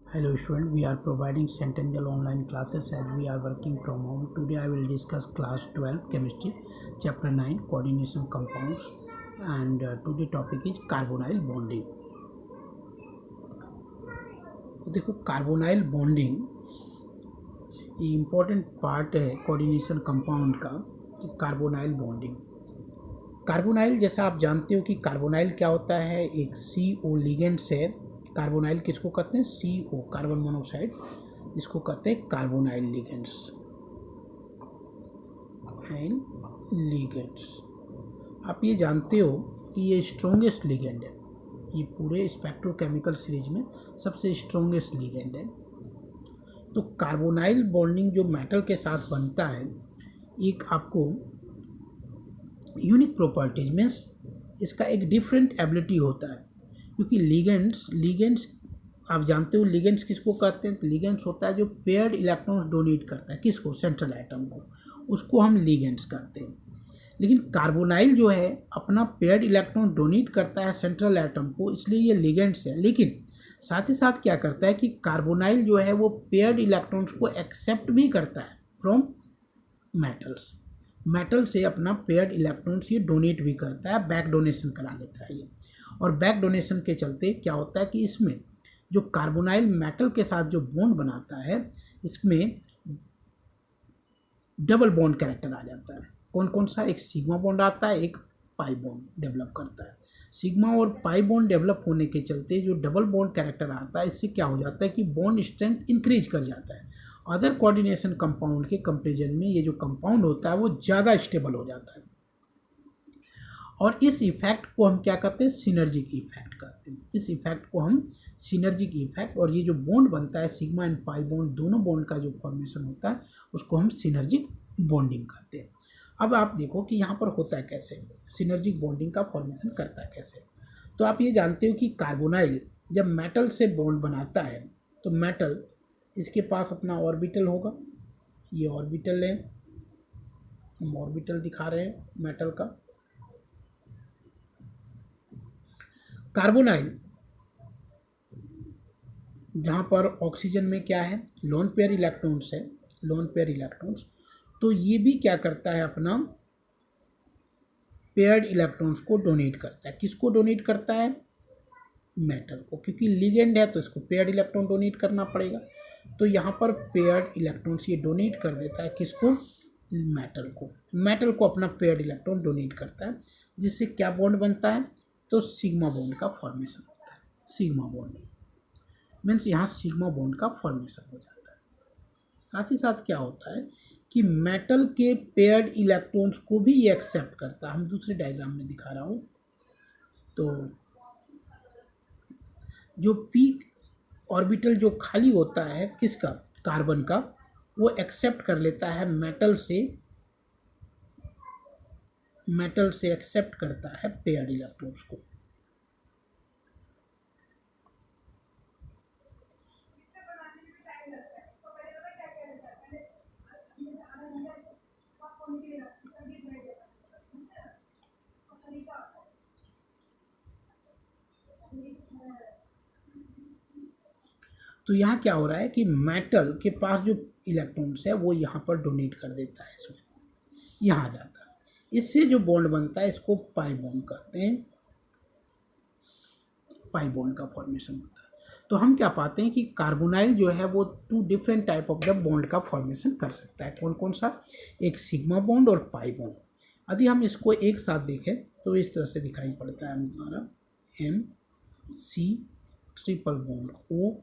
Hello student, we are providing Centennial online classes as we are working from home. Today I will discuss class 12 chemistry chapter 9 coordination compounds and today topic is carbonyl bonding. तो देखो carbonyl bonding ये important part है coordination compound का कि carbonyl bonding. Carbonyl जैसा आप जानते हो कि कार्बोनाइल क्या होता है, एक CO लिगेंड से। कार्बोनाइल किसको कहते हैं? CO कार्बन मोनोऑक्साइड, इसको कहते हैं कार्बोनाइल लिगेंड्स एंड लिगेंड्स। आप ये जानते हो कि ये स्ट्रॉन्गेस्ट लिगेंड है, ये पूरे स्पेक्ट्रोकेमिकल सीरीज में सबसे स्ट्रॉन्गेस्ट लिगेंड है। तो कार्बोनाइल बॉन्डिंग जो मेटल के साथ बनता है, एक आपको यूनिक प्रॉपर्टीज मीन्स इसका एक डिफरेंट एबिलिटी होता है, क्योंकि लिगेंड्स आप जानते हो लिगेंड्स किसको कहते हैं? तो लिगेंड्स होता है जो पेयर्ड इलेक्ट्रॉन्स डोनेट करता है, किसको? सेंट्रल एटम को, उसको हम लिगेंड्स कहते हैं। लेकिन कार्बोनाइल जो है अपना पेयर्ड इलेक्ट्रॉन डोनेट करता है सेंट्रल एटम को, इसलिए ये लिगेंड्स है। लेकिन साथ ही साथ क्या करता है कि कार्बोनाइल जो है वो पेयर्ड इलेक्ट्रॉन्स को एक्सेप्ट भी करता है फ्रॉम मेटल से अपना पेयर्ड इलेक्ट्रॉन्स ये डोनेट भी करता है, बैक डोनेशन करा लेता है ये। और बैक डोनेशन के चलते क्या होता है कि इसमें जो कार्बोनाइल मेटल के साथ जो बॉन्ड बनाता है, इसमें डबल बॉन्ड कैरेक्टर आ जाता है। कौन कौन सा? एक सिग्मा बॉन्ड आता है, एक पाई बॉन्ड डेवलप करता है। सिग्मा और पाई बॉन्ड डेवलप होने के चलते जो डबल बॉन्ड कैरेक्टर आता है, इससे क्या हो जाता है कि बॉन्ड स्ट्रेंथ इंक्रीज कर जाता है। अदर कोऑर्डिनेशन कंपाउंड के कंपेरिजन में ये जो कंपाउंड होता है वो ज़्यादा स्टेबल हो जाता है। और इस इफेक्ट को हम क्या कहते हैं? सिनर्जिक इफेक्ट कहते हैं। इस इफेक्ट को हम सिनर्जिक इफेक्ट, और ये जो बॉन्ड बनता है सिग्मा एंड पाई बॉन्ड, दोनों बॉन्ड का जो फॉर्मेशन होता है उसको हम सिनर्जिक बॉन्डिंग कहते हैं। अब आप देखो कि यहाँ पर होता है कैसे, सिनर्जिक बॉन्डिंग का फॉर्मेशन करता है कैसे। तो आप ये जानते हो कि कार्बोनाइल जब मेटल से बॉन्ड बनाता है तो मेटल, इसके पास अपना ऑर्बिटल होगा, ये ऑर्बिटल है, हम ऑर्बिटल दिखा रहे हैं मेटल का। कार्बोनाइल जहाँ पर ऑक्सीजन में क्या है? लोन पेयर इलेक्ट्रॉन्स है, लोन पेयर इलेक्ट्रॉन्स। तो ये भी क्या करता है? अपना पेयर्ड इलेक्ट्रॉन्स को डोनेट करता है। किसको डोनेट करता है? मेटल को, क्योंकि लिगेंड है तो इसको पेयर्ड इलेक्ट्रॉन डोनेट करना पड़ेगा। तो यहाँ पर पेयर्ड इलेक्ट्रॉन्स ये डोनेट कर देता है, किसको? मेटल को अपना पेयर्ड इलेक्ट्रॉन डोनेट करता है, जिससे क्या बॉन्ड बनता है? तो सिग्मा बॉन्ड का फॉर्मेशन होता है। सिग्मा बॉन्ड मीन्स यहाँ सिग्मा बॉन्ड का फॉर्मेशन हो जाता है। साथ ही साथ क्या होता है कि मेटल के पेयर्ड इलेक्ट्रॉन्स को भी ये एक्सेप्ट करता है। हम दूसरे डायग्राम में दिखा रहा हूँ। तो जो पीक ऑर्बिटल जो खाली होता है किसका? कार्बन का, वो एक्सेप्ट कर लेता है मेटल से एक्सेप्ट करता है पेयर्ड इलेक्ट्रॉन्स को। तो यहाँ क्या हो रहा है कि मेटल के पास जो इलेक्ट्रॉन्स है वो यहाँ पर डोनेट कर देता है, इसमें यहाँ जाता है। इससे जो बॉन्ड बनता है इसको पाई बॉन्ड कहते हैं, पाई बॉन्ड का फॉर्मेशन होता है। तो हम क्या पाते हैं कि कार्बोनाइल जो है वो 2 different type of the bond का फॉर्मेशन कर सकता है। कौन कौन सा? एक सिग्मा बॉन्ड और पाई बॉन्ड। यदि हम इसको एक साथ देखें तो इस तरह से दिखाई पड़ता है हमारा MC ट्रिपल बॉन्ड O,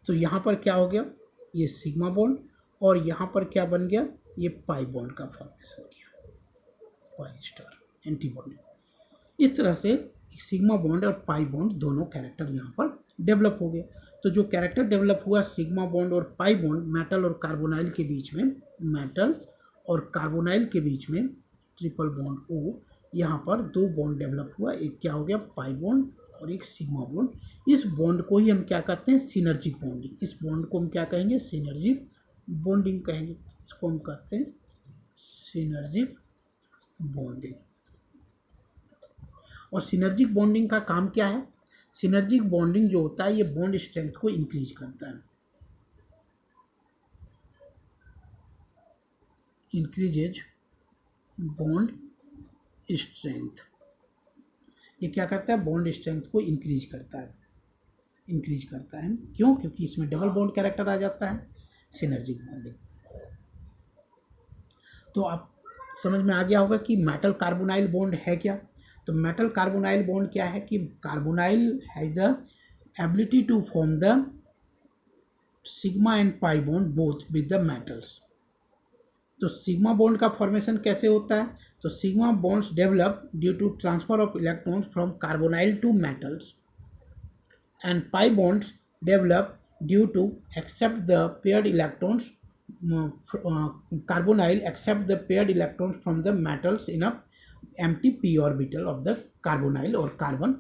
तो यहाँ पर क्या हो गया? ये सिग्मा बॉन्ड, और यहाँ पर क्या बन गया? ये पाई बॉन्ड का फॉर्मेशन हो गया, पाई स्टार एंटी बॉन्ड। इस तरह से सिग्मा बॉन्ड और पाई बॉन्ड दोनों कैरेक्टर यहाँ पर डेवलप हो गए। तो जो कैरेक्टर डेवलप हुआ सिग्मा बॉन्ड और पाई बॉन्ड मेटल और कार्बोनाइल के बीच में, मेटल और कार्बोनाइल के बीच में ट्रिपल बॉन्ड O, यहाँ पर दो बॉन्ड डेवलप हुआ, एक क्या हो गया पाई बॉन्ड और एक सिग्मा बॉन्ड। इस बॉन्ड को ही हम क्या कहते हैं सिनर्जिक बॉन्डिंग। इस बॉन्ड को हम क्या कहेंगे सिनर्जिक बॉन्डिंग कहेंगे। इसको हम कहते हैं सिनर्जिक बॉन्डिंग। और सिनर्जिक बॉन्डिंग का काम क्या है? सिनर्जिक बॉन्डिंग जो होता है ये बॉन्ड स्ट्रेंथ को इंक्रीज करता है, इंक्रीजेज बॉन्ड स्ट्रेंथ। ये क्या करता है बॉन्ड स्ट्रेंथ को इंक्रीज करता है, इंक्रीज करता है। क्यों? क्योंकि इसमें डबल बॉन्ड कैरेक्टर आ जाता है सिनर्जिक बॉन्डिंग। तो आप समझ में आ गया होगा कि मेटल कार्बोनाइल बॉन्ड है क्या। तो मेटल कार्बोनाइल बॉन्ड क्या है कि carbonyl has the ability to form the sigma and pi bond both with the metals. तो सिग्मा बॉन्ड का फॉर्मेशन कैसे होता है? तो sigma bonds develop due to transfer of electrons from carbonyl to metals and pi bonds develop due to accept the paired electrons carbonyl accept the paired electrons from the metals in a empty p orbital of the carbonyl or carbon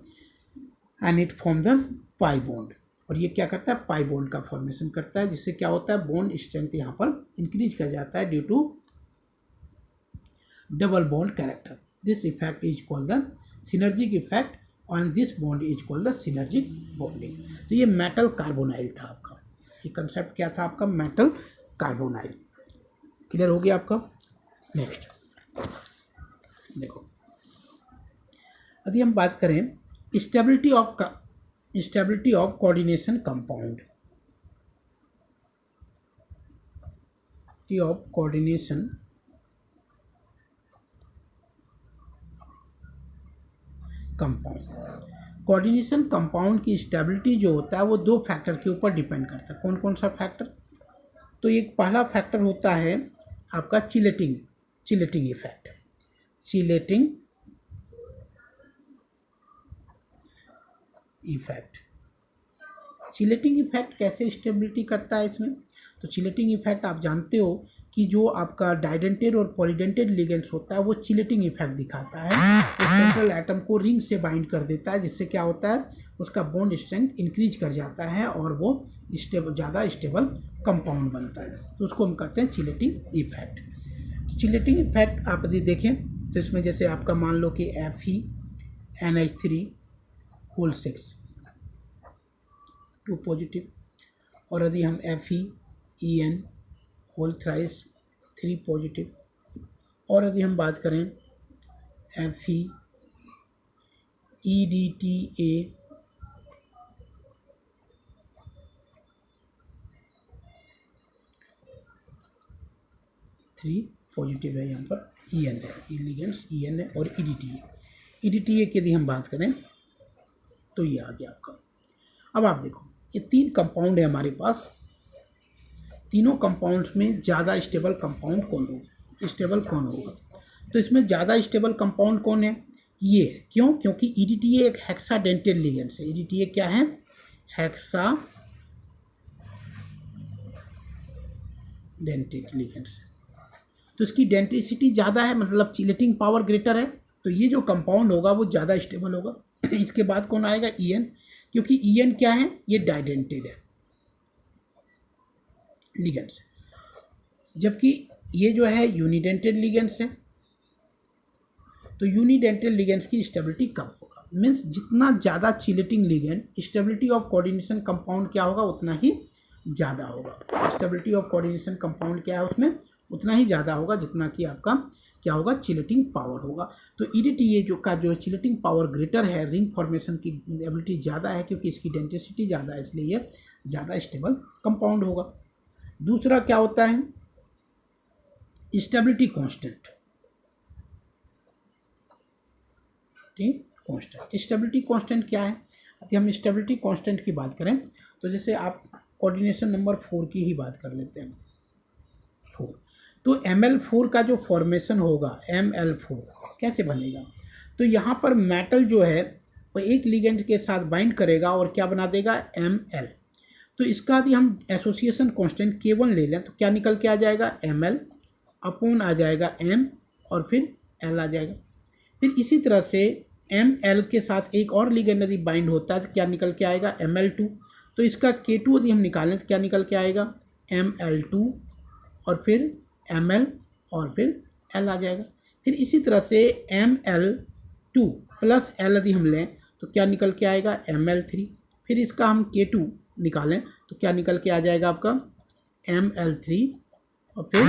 and it form the pi bond। और ये क्या करता है pi bond का formation करता है, जिससे क्या होता है बॉन्ड स्ट्रेंथ यहाँ पर इंक्रीज कर जाता है due to double bond character. This effect is called the synergic effect और this bond is called the synergic bonding. तो ये मेटल कार्बोनाइल था आपका, ये कंसेप्ट क्या था आपका मेटल कार्बोनाइल। क्लियर हो गया आपका। नेक्स्ट देखो, यदि हम बात करें stability of coordination compound, of coordination compound. Coordination compound की स्टेबिलिटी जो होता है वो दो फैक्टर के ऊपर डिपेंड करता है। कौन कौन सा फैक्टर? तो एक पहला फैक्टर होता है आपका चिलेटिंग इफेक्ट। चिलेटिंग इफेक्ट कैसे स्टेबिलिटी करता है इसमें? तो चिलेटिंग इफेक्ट आप जानते हो कि जो आपका डाइडेंटेड और पॉलीडेंटेड लिगेंड्स होता है वो चिलेटिंग इफेक्ट दिखाता है। तो सेंट्रल एटम को रिंग से बाइंड कर देता है, जिससे क्या होता है उसका बॉन्ड स्ट्रेंथ इंक्रीज कर जाता है और वो ज़्यादा स्टेबल कंपाउंड बनता है। तो उसको हम कहते हैं चिलेटिंग इफेक्ट। चिलेटिंग इफेक्ट आप यदि देखें तो इसमें जैसे आपका मान लो कि FeNH3 2 पॉजिटिव, और यदि हम FeEn3 पॉजिटिव, और यदि हम बात करें FeEDTA 3 पॉजिटिव है, यहाँ पर EN है, लिगेंड्स EN है और EDTA की यदि हम बात करें तो ये आ गया आपका। अब आप देखो ये तीन कंपाउंड है हमारे पास, तीनों कंपाउंड्स में ज़्यादा स्टेबल कंपाउंड कौन होगा? स्टेबल कौन होगा? तो इसमें ज़्यादा स्टेबल कंपाउंड कौन है? ये है। क्यों? क्योंकि EDTA एक हेक्साडेंटेड लिगेंड्स है। EDTA क्या है? Hexadentate ligands. तो इसकी डेंसिटी ज़्यादा है, मतलब चिलेटिंग पावर ग्रेटर है, तो ये जो कंपाउंड होगा वो ज़्यादा स्टेबल होगा। इसके बाद कौन आएगा? EN, क्योंकि EN क्या है? ये डाइडेंटेड है लिगेंड्स, जबकि ये जो है यूनिडेंटेड लिगेंड्स है। तो यूनिडेंटेड लिगेंड्स की स्टेबिलिटी कम होगा, मीन्स जितना ज़्यादा chelating ligand stability of coordination compound क्या होगा उतना ही ज़्यादा होगा। स्टेबिलिटी ऑफ कोऑर्डिनेशन कंपाउंड क्या है उसमें उतना ही ज़्यादा होगा जितना कि आपका क्या होगा चिलेटिंग पावर होगा। तो EDTA जो चिलेटिंग पावर ग्रेटर है, रिंग फॉर्मेशन की एबिलिटी ज़्यादा है क्योंकि इसकी डेंसिटी ज़्यादा है, इसलिए ये ज़्यादा स्टेबल कंपाउंड होगा। दूसरा क्या होता है? Stability constant. ठीक, कांस्टेंट। स्टेबिलिटी कांस्टेंट क्या है? यदि हम स्टेबिलिटी कांस्टेंट की बात करें तो जैसे आप कोऑर्डिनेशन नंबर 4 की ही बात कर लेते हैं, 4। तो ML4 का जो फॉर्मेशन होगा, ML4 कैसे बनेगा? तो यहाँ पर मेटल जो है वो एक लिगेंड के साथ बाइंड करेगा और क्या बना देगा? Ml। तो इसका यदि हम एसोसिएशन कांस्टेंट K1 ले लें तो क्या निकल के आ जाएगा? Ml अपॉन आ जाएगा M और फिर L आ जाएगा। फिर इसी तरह से Ml के साथ एक और लिगेंड यदि बाइंड होता है तो क्या निकल के आएगा Ml2। तो इसका K2 यदि हम निकालें तो क्या निकल के आएगा Ml2 और फिर Ml और फिर L आ जाएगा। फिर इसी तरह से Ml2 प्लस L यदि हम लें तो क्या निकल के आएगा Ml3। फिर इसका हम K2 निकालें तो क्या निकल के आ जाएगा आपका Ml3 और फिर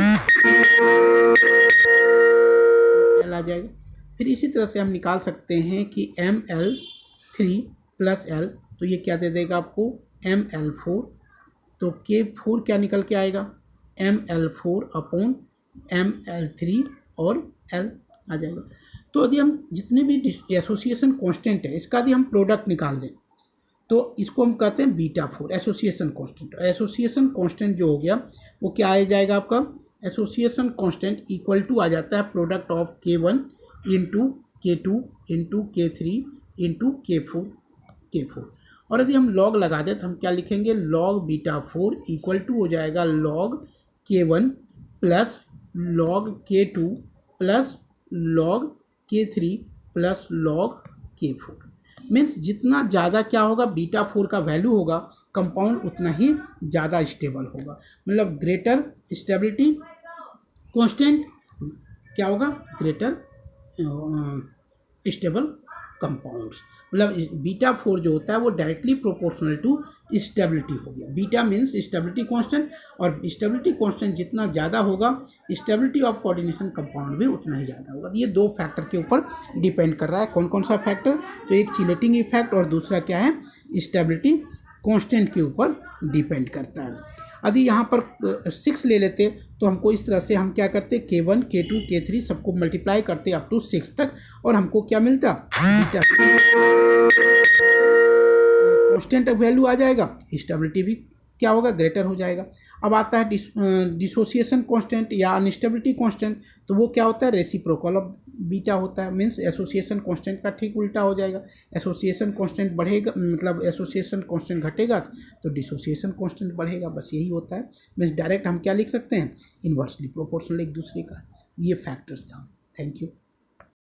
L आ जाएगा। फिर इसी तरह से हम निकाल सकते हैं कि Ml3 प्लस L तो ये क्या दे देगा आपको Ml4। तो K4 क्या निकल के आएगा Ml4 अपॉन Ml3 और L आ जाएगा। तो यदि हम जितने भी एसोसिएशन कांस्टेंट है इसका यदि हम प्रोडक्ट निकाल दें तो इसको हम कहते हैं बीटा4 एसोसिएशन कांस्टेंट। एसोसिएशन कांस्टेंट जो हो गया वो क्या आ जाएगा आपका एसोसिएशन कांस्टेंट इक्वल टू आ जाता है product of K1 into K2 into K3 into K4। और यदि हम लॉग लगा दें तो हम क्या लिखेंगे लॉग बीटा4 इक्वल टू हो जाएगा log K1 plus log K2 plus log K3 plus log K4। Means जितना ज़्यादा क्या होगा बीटा4 का वैल्यू होगा कंपाउंड उतना ही ज़्यादा स्टेबल होगा। मतलब ग्रेटर स्टेबिलिटी कांस्टेंट क्या होगा ग्रेटर स्टेबल कंपाउंड्स। मतलब बीटा4 जो होता है वो डायरेक्टली प्रोपोर्शनल टू स्टेबिलिटी हो गया। बीटा मीन्स स्टेबिलिटी कांस्टेंट और स्टेबिलिटी कांस्टेंट जितना ज़्यादा होगा स्टेबिलिटी ऑफ कोऑर्डिनेशन कंपाउंड भी उतना ही ज़्यादा होगा। ये दो फैक्टर के ऊपर डिपेंड कर रहा है। कौन कौन सा फैक्टर? तो एक चिलेटिंग इफेक्ट और दूसरा क्या है स्टेबिलिटी कांस्टेंट के ऊपर डिपेंड करता है। यदि यहाँ पर 6 ले लेते तो हमको इस तरह से हम क्या करते K1 K2 K3 सबको मल्टीप्लाई करते अप टू 6 तक और हमको क्या मिलता बीटा कांस्टेंट वैल्यू आ जाएगा स्टेबिलिटी भी क्या होगा ग्रेटर हो जाएगा। अब आता है डिसोसिएशन कांस्टेंट या अनस्टेबिलिटी कांस्टेंट। तो वो क्या होता है रेसिप्रोकल ऑफ बीटा होता है। मीन्स एसोसिएशन कांस्टेंट का ठीक उल्टा हो जाएगा। एसोसिएशन कांस्टेंट बढ़ेगा मतलब एसोसिएशन कांस्टेंट घटेगा तो डिसोसिएशन कांस्टेंट बढ़ेगा। बस यही होता है। मीन्स डायरेक्ट हम क्या लिख सकते हैं इन्वर्सली प्रोपोर्शनल एक दूसरे का। ये फैक्टर्स था। Thank you.